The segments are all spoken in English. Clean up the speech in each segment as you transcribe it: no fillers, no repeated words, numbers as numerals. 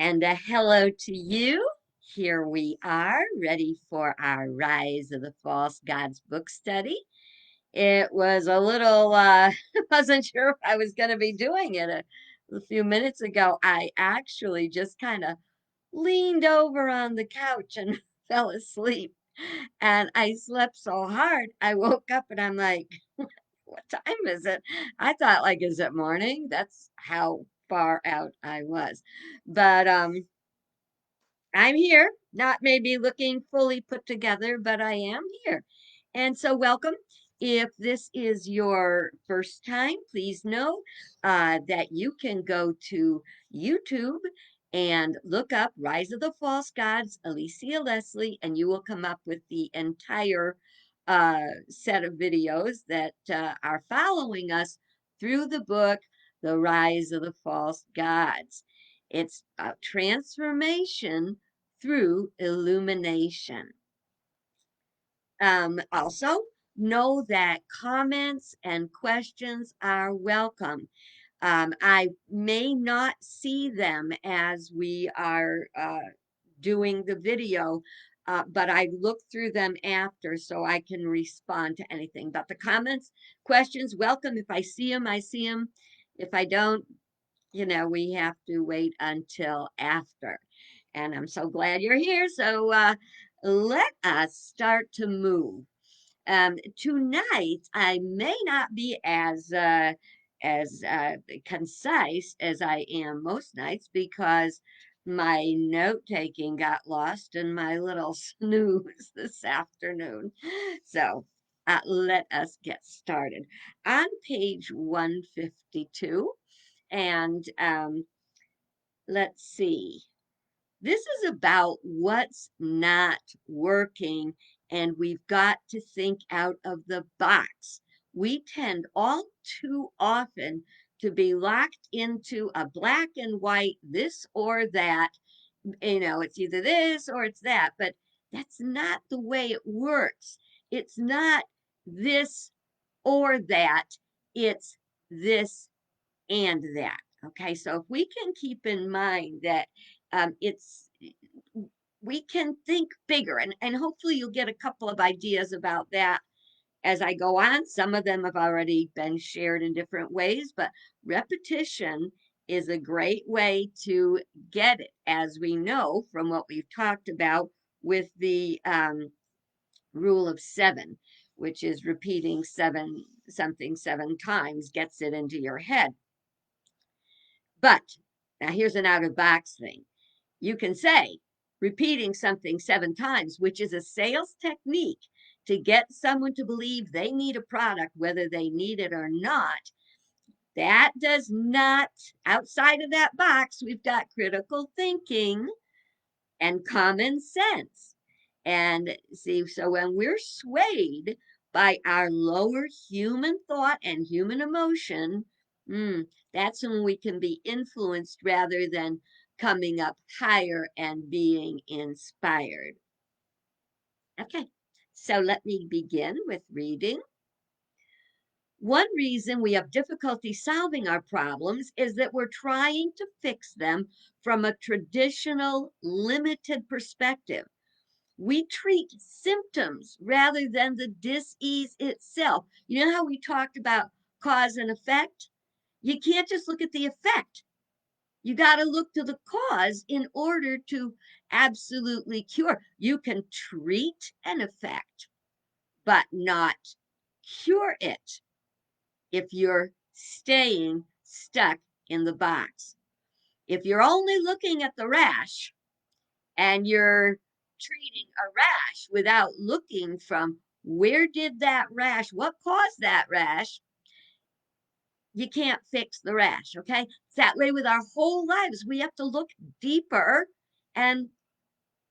And a hello to you. Here we are, ready for our Rise of the False Gods book study. It was a little, wasn't sure if I was going to be doing it a few minutes ago. I actually just kind of leaned over on the couch and fell asleep. And I slept so hard, I woke up and I'm like, what time is it? I thought, like, is it morning? That's how far out I was. But I'm here, not maybe looking fully put together, but I am here. And so, welcome. If this is your first time, please know that you can go to YouTube and look up Rise of the False Gods, Alicia Leslie, and you will come up with the entire set of videos that are following us through the book, The Rise of the False Gods. It's a transformation through illumination. Also, know that comments and questions are welcome. I may not see them as we are doing the video, but I look through them after so I can respond to anything. But the comments, questions, welcome. If I see them, I see them. If I don't, we have to wait until after. And I'm so glad you're here. So let us start to move. Tonight, I may not be as concise as I am most nights because my note taking got lost in my little snooze this afternoon. So let us get started. On page 152, and let's see. This is about what's not working, and we've got to think out of the box. We tend all too often to be locked into a black and white, this or that. It's either this or it's that, but that's not the way it works. It's not this or that, it's this and that. Okay, so if we can keep in mind that it's we can think bigger, and hopefully you'll get a couple of ideas about that as I go on. Some of them have already been shared in different ways, but repetition is a great way to get it, as we know from what we've talked about with the rule of seven, which is repeating something 7 times gets it into your head. But now here's an out of box thing. You can say repeating something 7 times, which is a sales technique to get someone to believe they need a product, whether they need it or not. That does not, outside of that box, we've got critical thinking and common sense. And see, so when we're swayed by our lower human thought and human emotion, that's when we can be influenced rather than coming up higher and being inspired. Okay, so let me begin with reading. One reason we have difficulty solving our problems is that we're trying to fix them from a traditional, limited perspective. We treat symptoms rather than the disease itself. You know how we talked about cause and effect? You can't just look at the effect. You got to look to the cause in order to absolutely cure. You can treat an effect, but not cure it if you're staying stuck in the box. If you're only looking at the rash and you're treating a rash without looking from where did that rash, what caused that rash, you can't fix the rash. Okay, it's that way with our whole lives. We have to look deeper and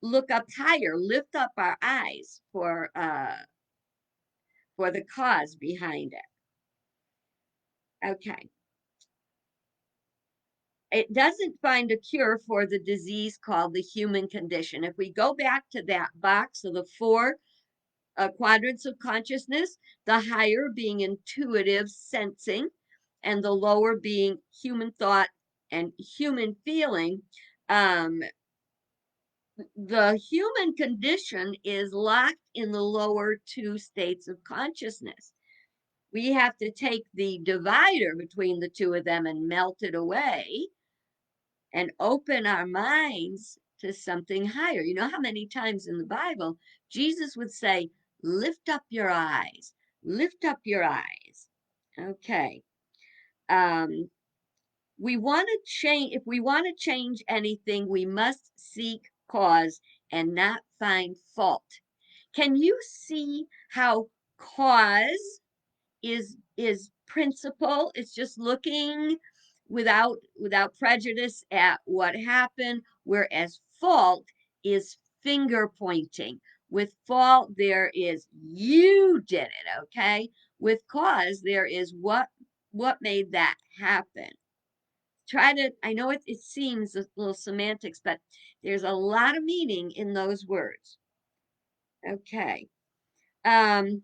look up higher, lift up our eyes for the cause behind it. Okay, it doesn't find a cure for the disease called the human condition. If we go back to that box of the four quadrants of consciousness, the higher being intuitive sensing, and the lower being human thought and human feeling. Um, the human condition is locked in the lower two states of consciousness. We have to take the divider between the two of them and melt it away and open our minds to something higher. You know how many times in the Bible Jesus would say, lift up your eyes, lift up your eyes. Okay. Um, we want to change, if we want to change anything, we must seek cause and not find fault. Can you see how cause is principle? It's just looking without prejudice at what happened, whereas fault is finger pointing. With fault there is you did it, okay? With cause there is what made that happen. Try to, I know it seems a little semantics, but there's a lot of meaning in those words. Okay. um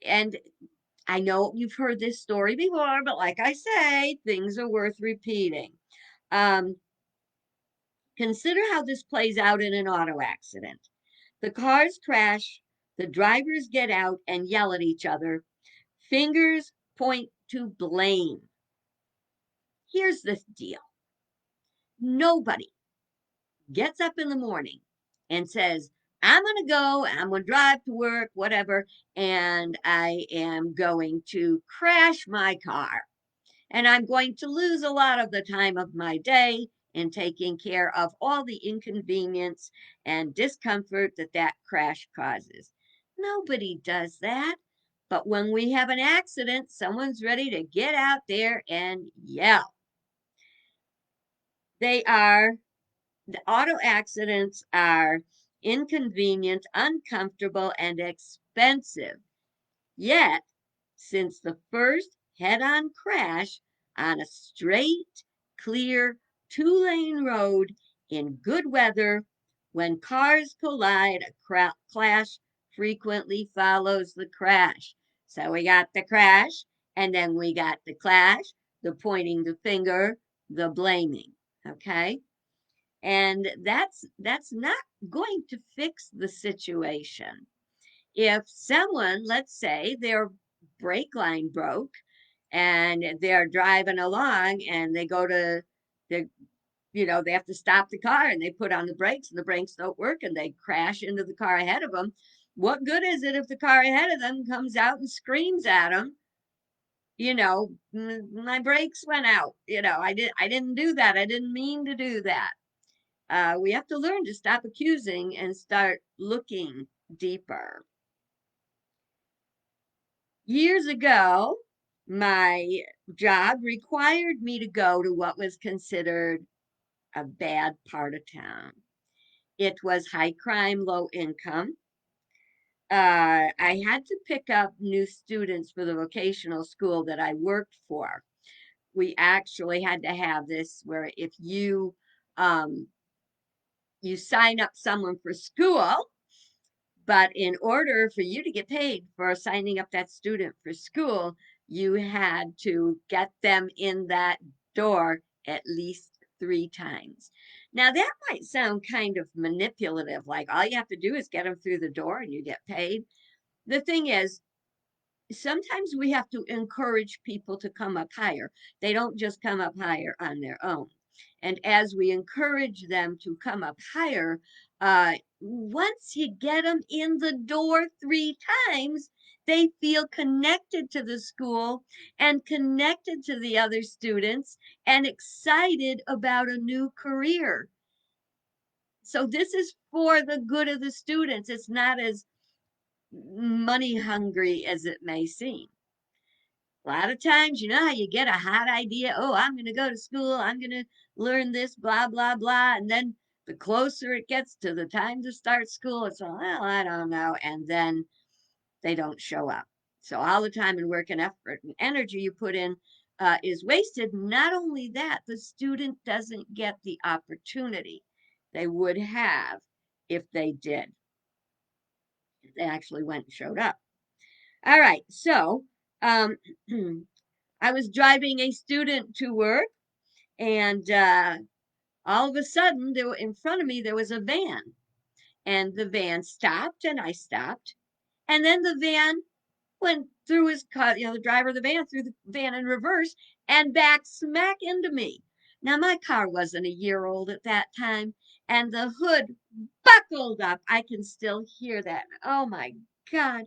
and I know you've heard this story before, but like I say, things are worth repeating. Um, Consider how this plays out in an auto accident. The cars crash, the drivers get out and yell at each other. Fingers point to blame. Here's the deal: nobody gets up in the morning and says, I'm going to go, I'm going to drive to work, whatever, and I am going to crash my car. And I'm going to lose a lot of the time of my day in taking care of all the inconvenience and discomfort that that crash causes. Nobody does that. But when we have an accident, someone's ready to get out there and yell. They are, the auto accidents are inconvenient, uncomfortable, and expensive. Yet, since the first head on crash on a straight, clear, two-lane road in good weather, when cars collide, a clash frequently follows the crash. So we got the crash, and then we got the clash, the pointing the finger, the blaming. Okay? And that's not going to fix the situation. If someone, let's say their brake line broke and they're driving along and they go to the, they have to stop the car and they put on the brakes and the brakes don't work and they crash into the car ahead of them. What good is it if the car ahead of them comes out and screams at them, my brakes went out, I didn't do that, I didn't mean to do that. We have to learn to stop accusing and start looking deeper. Years ago, my job required me to go to what was considered a bad part of town. It was high crime, low income. I had to pick up new students for the vocational school that I worked for. We actually had to have this where if um, you sign up someone for school, but in order for you to get paid for signing up that student for school, you had to get them in that door at least 3 times. Now, that might sound kind of manipulative, like all you have to do is get them through the door and you get paid. The thing is, sometimes we have to encourage people to come up higher. They don't just come up higher on their own. And as we encourage them to come up higher, once you get them in the door 3 times, they feel connected to the school and connected to the other students and excited about a new career. So this is for the good of the students. It's not as money hungry as it may seem. A lot of times, you know how you get a hot idea, oh, I'm going to go to school, I'm going to learn this, blah, blah, blah. And then the closer it gets to the time to start school, it's all, well, I don't know. And then they don't show up. So all the time and work and effort and energy you put in is wasted. Not only that, the student doesn't get the opportunity they would have if they did, if they actually went and showed up. All right. So, um, I was driving a student to work, and all of a sudden, in front of me, there was a van, and the van stopped, and I stopped. And then the van went through his cut, the driver of the van threw the van in reverse and back smack into me. Now, my car wasn't a year old at that time, and the hood buckled up. I can still hear that. Oh my God.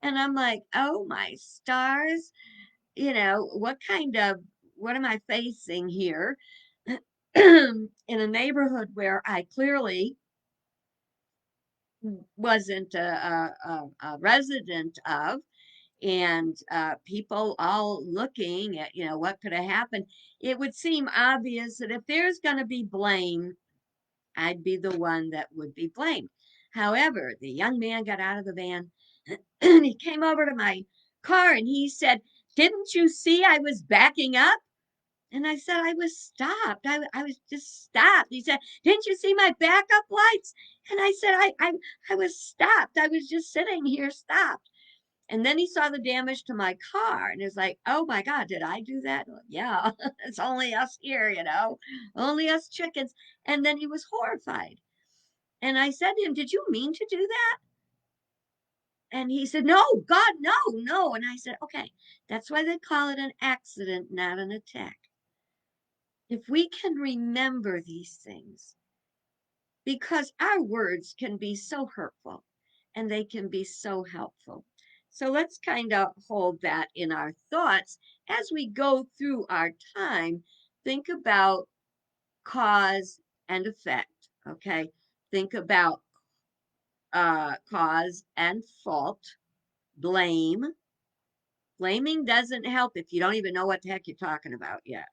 And I'm like, oh my stars, what am I facing here? In a neighborhood where I clearly wasn't a resident of, and people all looking at, what could have happened. It would seem obvious that if there's going to be blame, I'd be the one that would be blamed. However, the young man got out of the van and he came over to my car and he said, "Didn't you see I was backing up?" And I said, "I was stopped. I was just stopped." He said, "Didn't you see my backup lights?" And I said, I was stopped. I was just sitting here stopped. And then he saw the damage to my car and is like, "Oh my God, did I do that?" Like, yeah, it's only us here, only us chickens. And then he was horrified. And I said to him, "Did you mean to do that?" And he said, "No, God, no, no." And I said, "Okay, that's why they call it an accident, not an attack." If we can remember these things, because our words can be so hurtful and they can be so helpful. So let's kind of hold that in our thoughts as we go through our time. Think about cause and effect, okay? Think about cause and fault, blame. Blaming doesn't help if you don't even know what the heck you're talking about yet.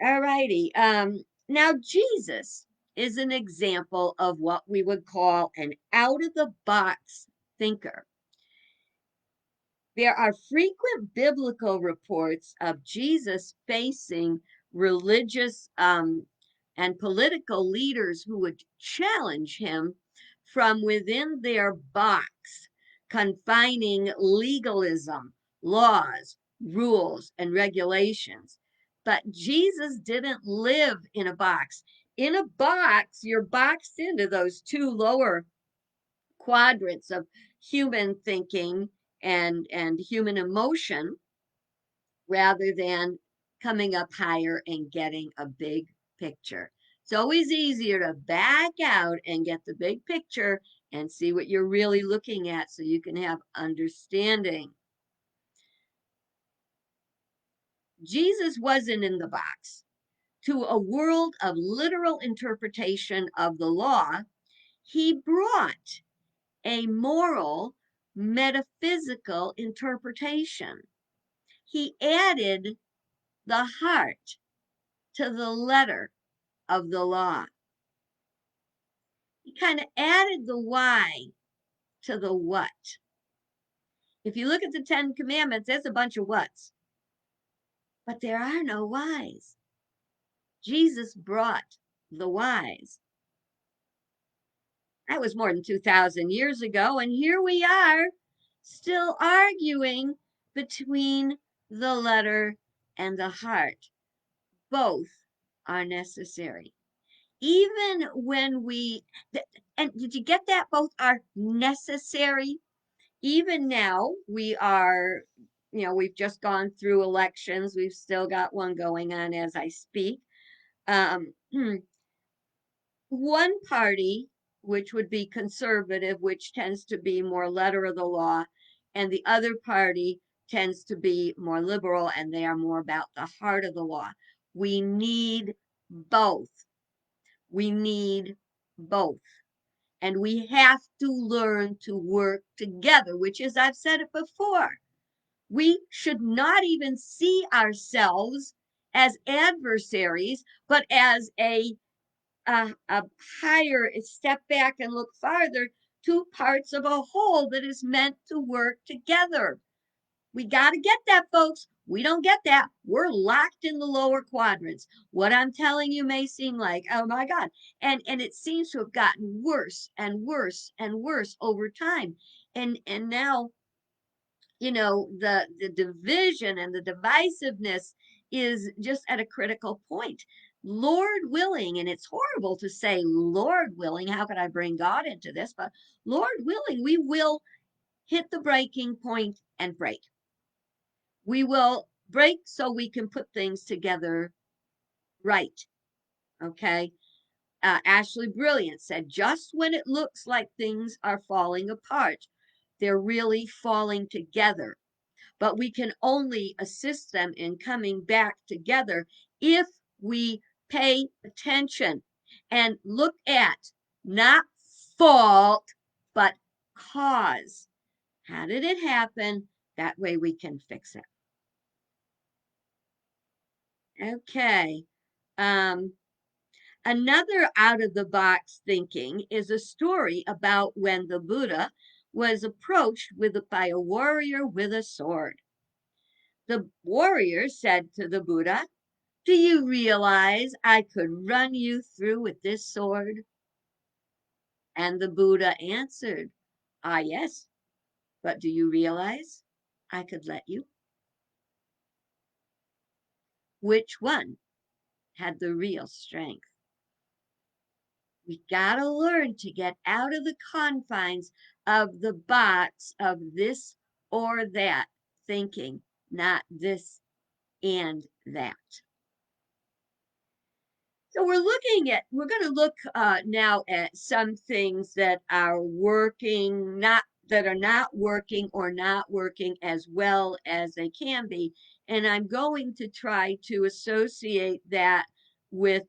All righty. Now, Jesus is an example of what we would call an out of the box thinker. There are frequent biblical reports of Jesus facing religious and political leaders who would challenge him from within their box, confining legalism, laws, rules, and regulations. But Jesus didn't live in a box. In a box, you're boxed into those two lower quadrants of human thinking and human emotion, rather than coming up higher and getting a big picture. It's always easier to back out and get the big picture and see what you're really looking at so you can have understanding. Jesus wasn't in the box. To a world of literal interpretation of the law, he brought a moral, metaphysical interpretation. He added the heart to the letter of the law. He kind of added the why to the what. If you look at the Ten Commandments, there's a bunch of whats, but there are no whys. Jesus brought the whys. That was more than 2,000 years ago, and here we are still arguing between the letter and the heart. Both are necessary. Even when and did you get that? Both are necessary. Even now, we've just gone through elections. We've still got one going on as I speak. Um, one party, which would be conservative, which tends to be more letter of the law, and the other party tends to be more liberal, and they are more about the heart of the law. We need both. We need both. And we have to learn to work together, which is, I've said it before, we should not even see ourselves as adversaries, but as a higher step back and look farther, two parts of a whole that is meant to work together. We got to get that, folks. We don't get that. We're locked in the lower quadrants. What I'm telling you may seem like, oh my God. And it seems to have gotten worse and worse and worse over time. And now, the division and the divisiveness is just at a critical point. Lord willing, and it's horrible to say, Lord willing, how could I bring God into this? But Lord willing, we will hit the breaking point and break. We will break so we can put things together right. Okay. Ashley Brilliant said, just when it looks like things are falling apart, they're really falling together. But we can only assist them in coming back together if we pay attention and look at not fault, but cause. How did it happen? That way we can fix it. Okay. Um, Another out of the box thinking is a story about when the Buddha was approached by a warrior with a sword. The warrior said to the Buddha, do you realize I could run you through with this sword? And the Buddha answered, ah, yes, but do you realize I could let you? Which one had the real strength? We got to learn to get out of the confines of the box of this or that thinking, not this and that. So we're going to look now at some things that are working, that are not working or not working as well as they can be. And I'm going to try to associate that with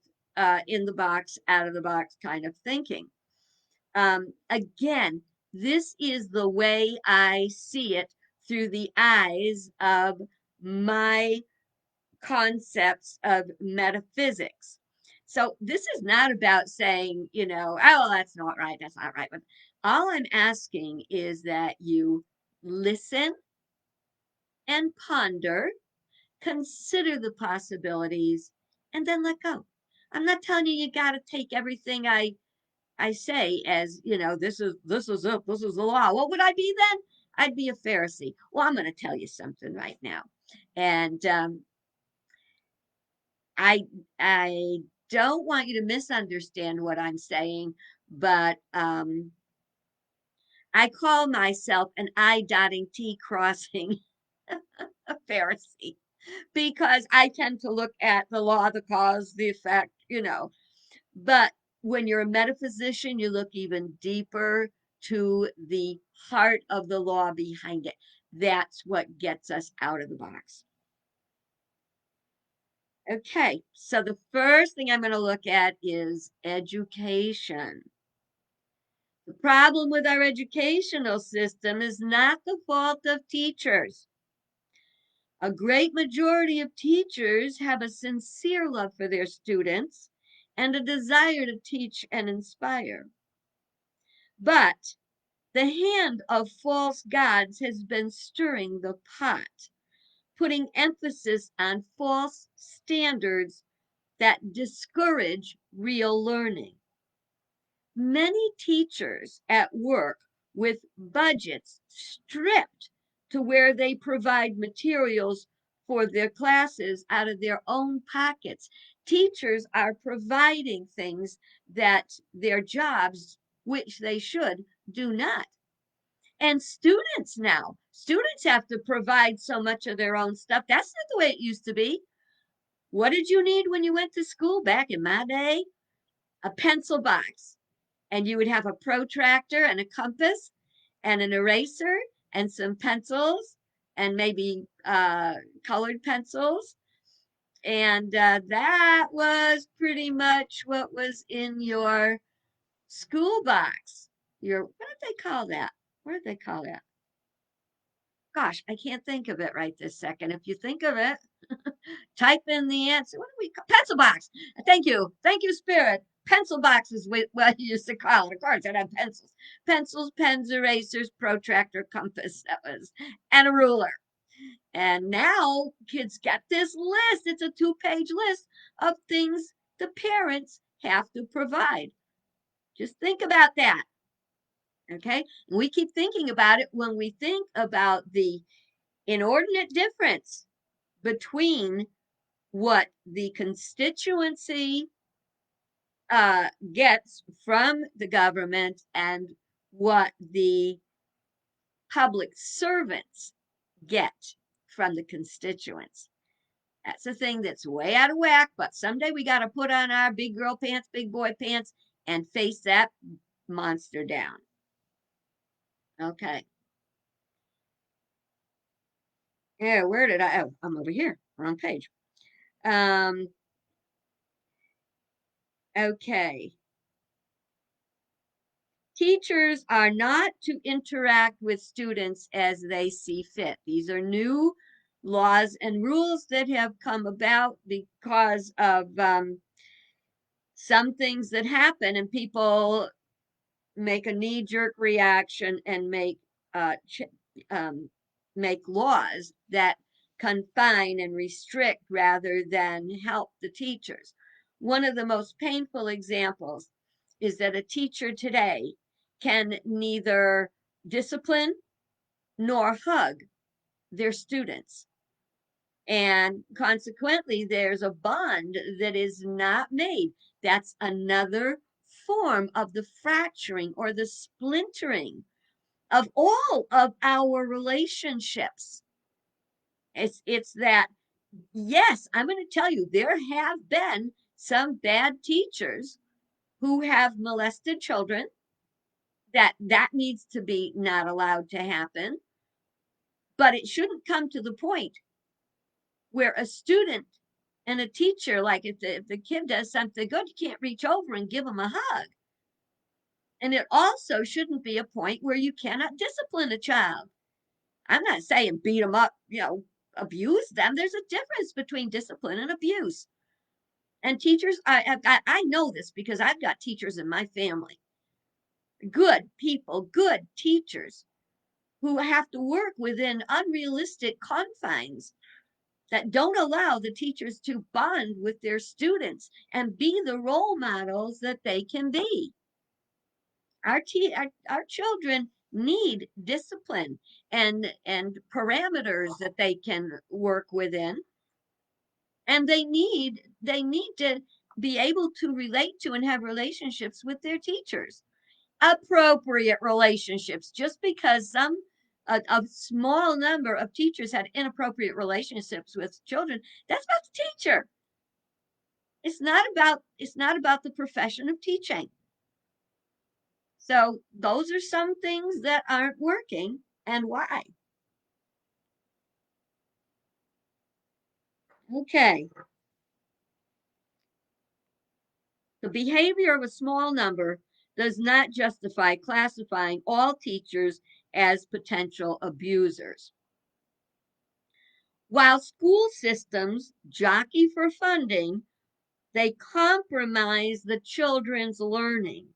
in the box, out of the box kind of thinking. Again, this is the way I see it through the eyes of my concepts of metaphysics. So this is not about saying, oh, that's not right, that's not right. But all I'm asking is that you listen and ponder, consider the possibilities, and then let go. I'm not telling you got to take everything I say as, this is the law. What would I be then? I'd be a Pharisee. Well, I'm going to tell you something right now. And I don't want you to misunderstand what I'm saying, but I call myself an I dotting T crossing a Pharisee because I tend to look at the law, the cause, the effect. But when you're a metaphysician, you look even deeper to the heart of the law behind it. That's what gets us out of the box. Okay, so the first thing I'm going to look at is education. The problem with our educational system is not the fault of teachers. A great majority of teachers have a sincere love for their students and a desire to teach and inspire. But the hand of false gods has been stirring the pot, putting emphasis on false standards that discourage real learning. Many teachers at work with budgets stripped to where they provide materials for their classes out of their own pockets. Teachers are providing things that their jobs, which they should, do not. And students have to provide so much of their own stuff. That's not the way it used to be. What did you need when you went to school back in my day? A pencil box. And you would have a protractor and a compass and an eraser and some pencils and maybe colored pencils. And that was pretty much what was in your school box. What did they call that? What did they call that? Gosh, I can't think of it right this second. If you think of it, type in the answer. What do we call pencil box? Thank you. Thank you, Spirit. Pencil box is what you used to call it. Of course, it had pencils. Pencils, pens, erasers, protractor, compass, and a ruler. And now kids get this list. It's a 2-page list of things the parents have to provide. Just think about that. Okay. And we keep thinking about it when we think about the inordinate difference between what the constituency gets from the government and what the public servants get from the constituents. That's a thing that's way out of whack, but someday we got to put on our big girl pants, big boy pants, and face that monster down. Okay. Yeah, where did I? Oh, I'm over here. Wrong page. Um, okay. Teachers are not to interact with students as they see fit. These are new laws and rules that have come about because of some things that happen, and people make a knee-jerk reaction and uh, um, make laws that confine and restrict rather than help the teachers. One of the most painful examples is that a teacher today can neither discipline nor hug their students. And consequently, there's a bond that is not made. That's another form of the fracturing or the splintering of all of our relationships. It's that, yes, I'm going to tell you, there have been some bad teachers who have molested children. That needs to be not allowed to happen, but it shouldn't come to the point where a student and a teacher, like if the kid does something good, you can't reach over and give them a hug. And it also shouldn't be a point where you cannot discipline a child. I'm not saying beat them up, abuse them. There's a difference between discipline and abuse. And teachers, I know this because I've got teachers in my family, good people, good teachers who have to work within unrealistic confines that don't allow the teachers to bond with their students and be the role models that they can be. Our children need discipline and parameters that they can work within, and they need to be able to relate to and have relationships with their teachers, appropriate relationships. Just because a small number of teachers had inappropriate relationships with children, that's about the teacher. It's not about the profession of teaching. So those are some things that aren't working and why. Okay. The behavior of a small number does not justify classifying all teachers as potential abusers. While school systems jockey for funding, they compromise the children's learning.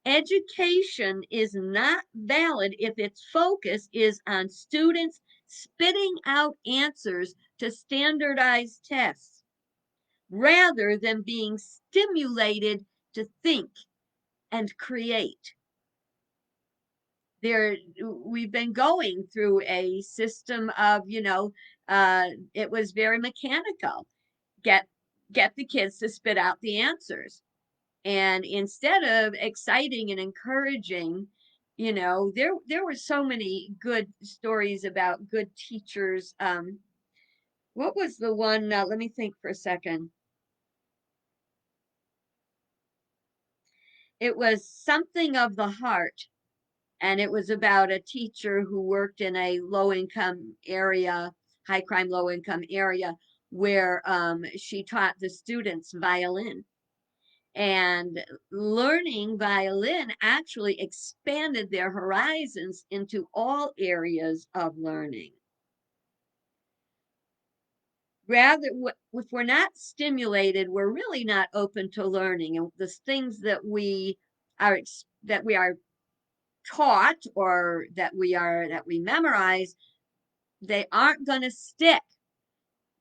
Education is not valid if its focus is on students spitting out answers to standardized tests rather than being stimulated to think and create. We've been going through a system of, it was very mechanical. Get the kids to spit out the answers. And instead of exciting and encouraging, there were so many good stories about good teachers. What was the one? Let me think for a second. It was something of the heart, and it was about a teacher who worked in a low income area, high crime, low income area, where she taught the students violin. And learning violin actually expanded their horizons into all areas of learning. Rather, if we're not stimulated, we're really not open to learning. And the things that we are taught or that we memorize, they aren't going to stick.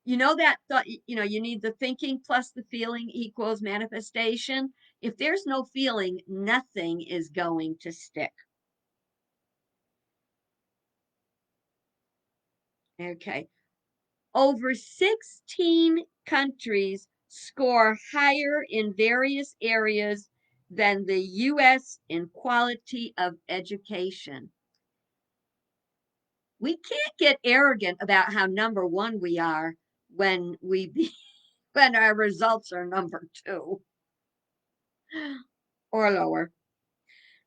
That thought, you need the thinking plus the feeling equals manifestation. If there's no feeling, nothing is going to stick. Okay. Over 16 countries score higher in various areas than the US in quality of education. We can't get arrogant about how number one we are when when our results are number two or lower.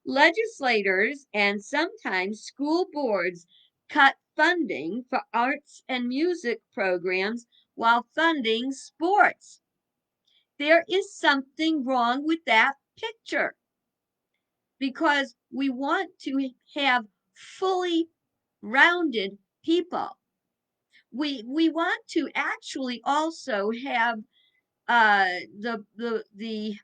Legislators and sometimes school boards cut funding for arts and music programs while funding sports. There is something wrong with that picture because we want to have fully rounded people. We want to actually also have the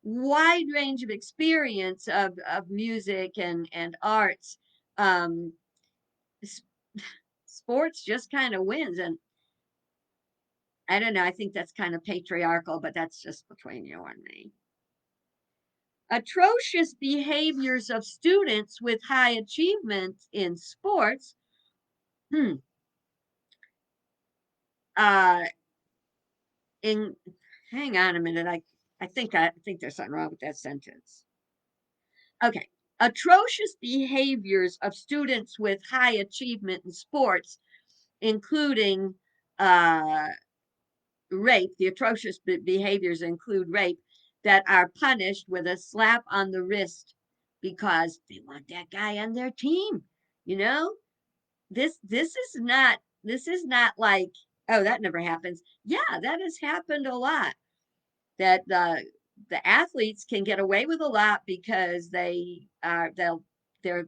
wide range of experience of music and arts. Um, Sports just kind of wins, and I don't know. I think that's kind of patriarchal, but that's just between you and me. Atrocious behaviors of students with high achievement in sports. Hmm. Uh, in Hang on a minute. I think there's something wrong with that sentence. Okay. Atrocious behaviors of students with high achievement in sports, including uh, rape. The atrocious behaviors include rape that are punished with a slap on the wrist because they want that guy on their team. You know, this is not like, oh, that never happens. Yeah, that has happened a lot. That the athletes can get away with a lot because they're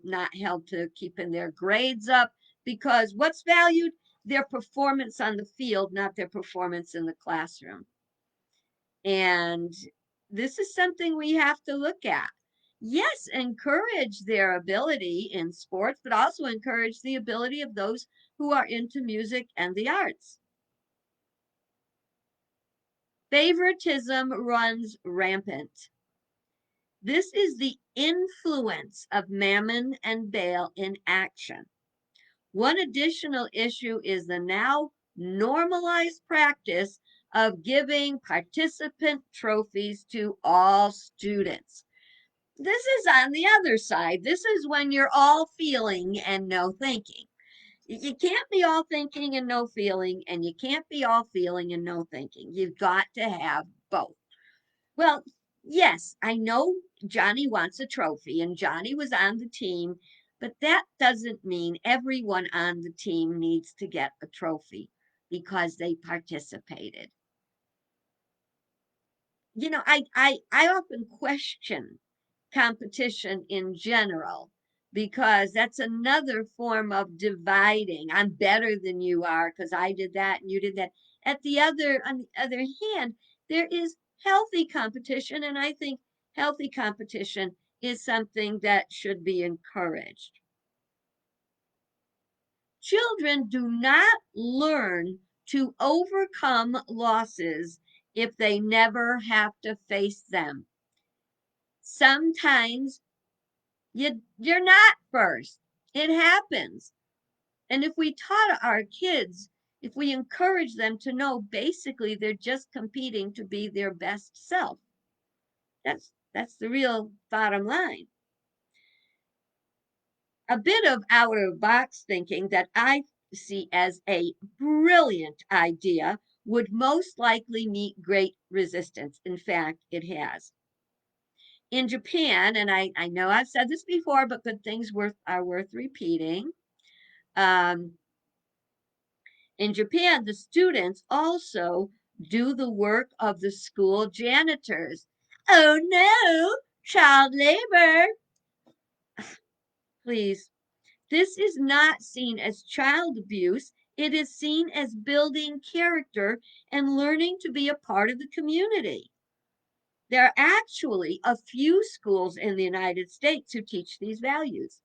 not held to keeping their grades up, because what's valued? Their performance on the field, not their performance in the classroom. And this is something we have to look at. Yes, encourage their ability in sports, but also encourage the ability of those who are into music and the arts. Favoritism runs rampant. This is the influence of Mammon and Baal in action. One additional issue is the now normalized practice of giving participant trophies to all students. This is on the other side. This is when you're all feeling and no thinking. You can't be all thinking and no feeling, and you can't be all feeling and no thinking. You've got to have both. Well, yes, I know Johnny wants a trophy and Johnny was on the team, but that doesn't mean everyone on the team needs to get a trophy because they participated. I often question competition in general because that's another form of dividing. I'm better than you are because I did that and you did that. On the other hand, there is healthy competition, and I think healthy competition is something that should be encouraged. Children do not learn to overcome losses if they never have to face them. Sometimes you're not first. It happens. And if we taught our kids, if we encourage them to know basically they're just competing to be their best self. That's the real bottom line. A bit of out of box thinking that I see as a brilliant idea would most likely meet great resistance. In fact, it has. In Japan, and I know I've said this before, but good things are worth repeating. Um, in Japan, the students also do the work of the school janitors. Oh no, child labor. Please, this is not seen as child abuse. It is seen as building character and learning to be a part of the community. There are actually a few schools in the United States who teach these values.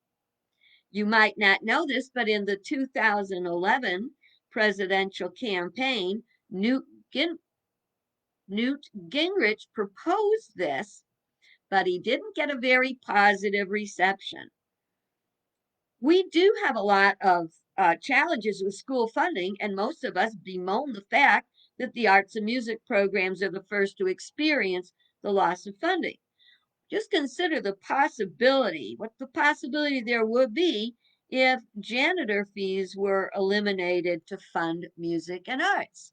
You might not know this, but in the 2011 presidential campaign, Newt Gingrich proposed this, but he didn't get a very positive reception. We do have a lot of challenges with school funding, and most of us bemoan the fact that the arts and music programs are the first to experience the loss of funding. Just consider what the possibility there would be if janitor fees were eliminated to fund music and arts.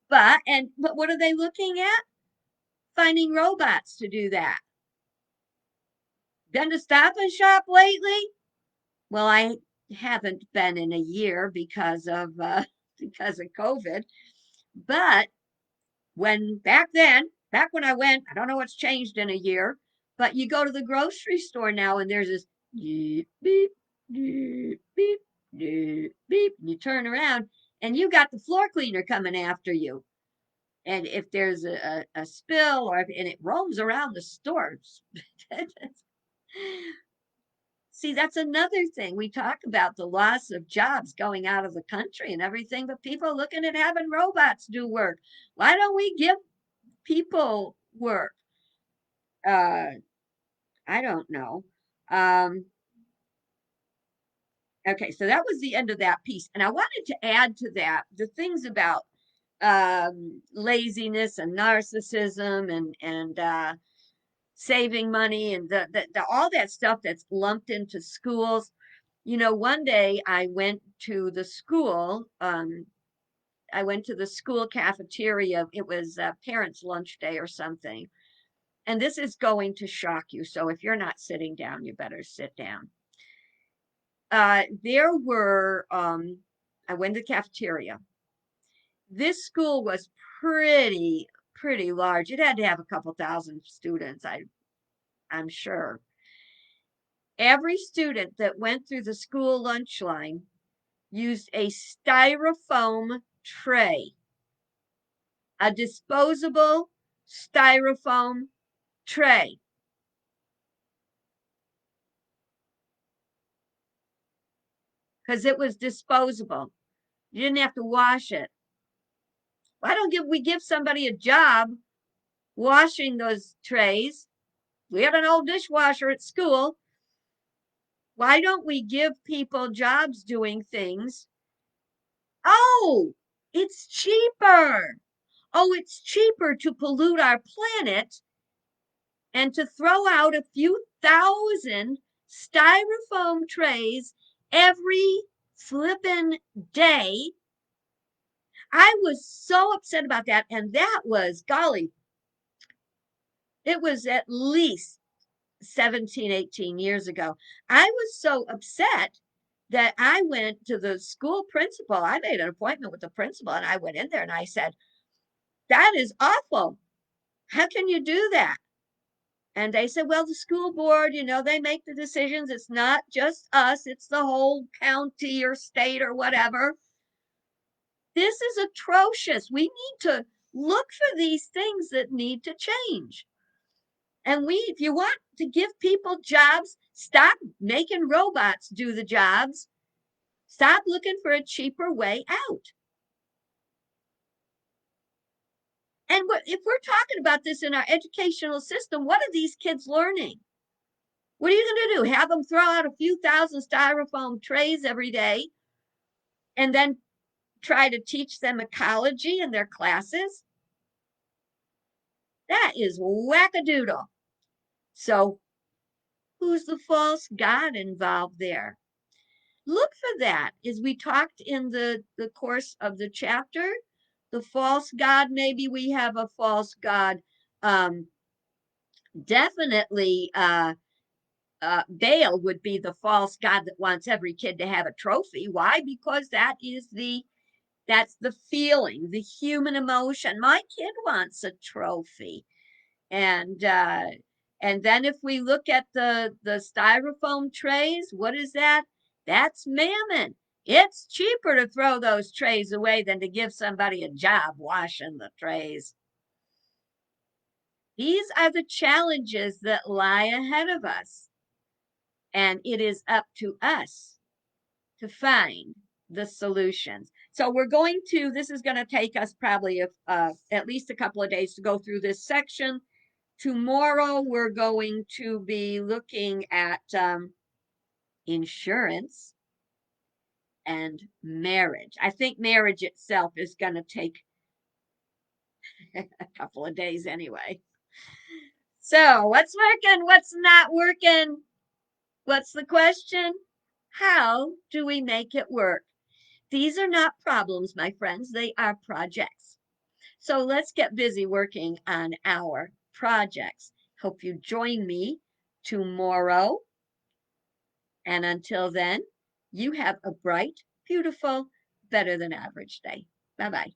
But what are they looking at? Finding robots to do that. Been to Stop and Shop lately? Well, I haven't been in a year because of COVID. But back when I went, I don't know what's changed in a year, but you go to the grocery store now and there's this beep, beep, beep, beep, beep, beep. And you turn around and you got the floor cleaner coming after you. And if there's a spill and it roams around the store. See, that's another thing. We talk about the loss of jobs going out of the country and everything, but people are looking at having robots do work. Why don't we give people work? Uh, I don't know. Um, okay, so that was the end of that piece. And I wanted to add to that the things about laziness and narcissism and saving money and all that stuff that's lumped into schools. You know, one day I went to the school. I went to the school cafeteria. It was parents' lunch day or something. And this is going to shock you. So if you're not sitting down, you better sit down. There were, I went to the cafeteria. This school was pretty large. It had to have a couple thousand students, I'm sure. Every student that went through the school lunch line used a styrofoam tray, a disposable styrofoam tray, because it was disposable. You didn't have to wash it. Why don't we give somebody a job washing those trays? We had an old dishwasher at school. Why don't we give people jobs doing things? Oh, it's cheaper. Oh, it's cheaper to pollute our planet and to throw out a few thousand styrofoam trays every flippin' day. I was so upset about that. And that was, golly, it was at least 17, 18 years ago. I was so upset that I went to the school principal. I made an appointment with the principal and I went in there and I said, that is awful. How can you do that? And they said, well, the school board, they make the decisions. It's not just us, it's the whole county or state or whatever. This is atrocious. We need to look for these things that need to change. And if you want to give people jobs, stop making robots do the jobs. Stop looking for a cheaper way out. And if we're talking about this in our educational system, what are these kids learning? What are you going to do? Have them throw out a few thousand styrofoam trays every day and then try to teach them ecology in their classes? That is wackadoodle. So, who's the false god involved there? Look for that as we talked in the course of the chapter. The false god, maybe we have a false god. Definitely Baal would be the false god that wants every kid to have a trophy. Why? Because that's the feeling, the human emotion. My kid wants a trophy. And and then if we look at the styrofoam trays, what is that? That's mammon. It's cheaper to throw those trays away than to give somebody a job washing the trays. These are the challenges that lie ahead of us. And it is up to us to find the solutions. So this is going to take us probably at least a couple of days to go through this section. Tomorrow, we're going to be looking at insurance, and marriage. I think marriage itself is going to take a couple of days anyway. So, what's working? What's not working? What's the question? How do we make it work? These are not problems, my friends, they are projects. So let's get busy working on our projects. Hope you join me tomorrow. And until then, you have a bright, beautiful, better than average day. Bye bye.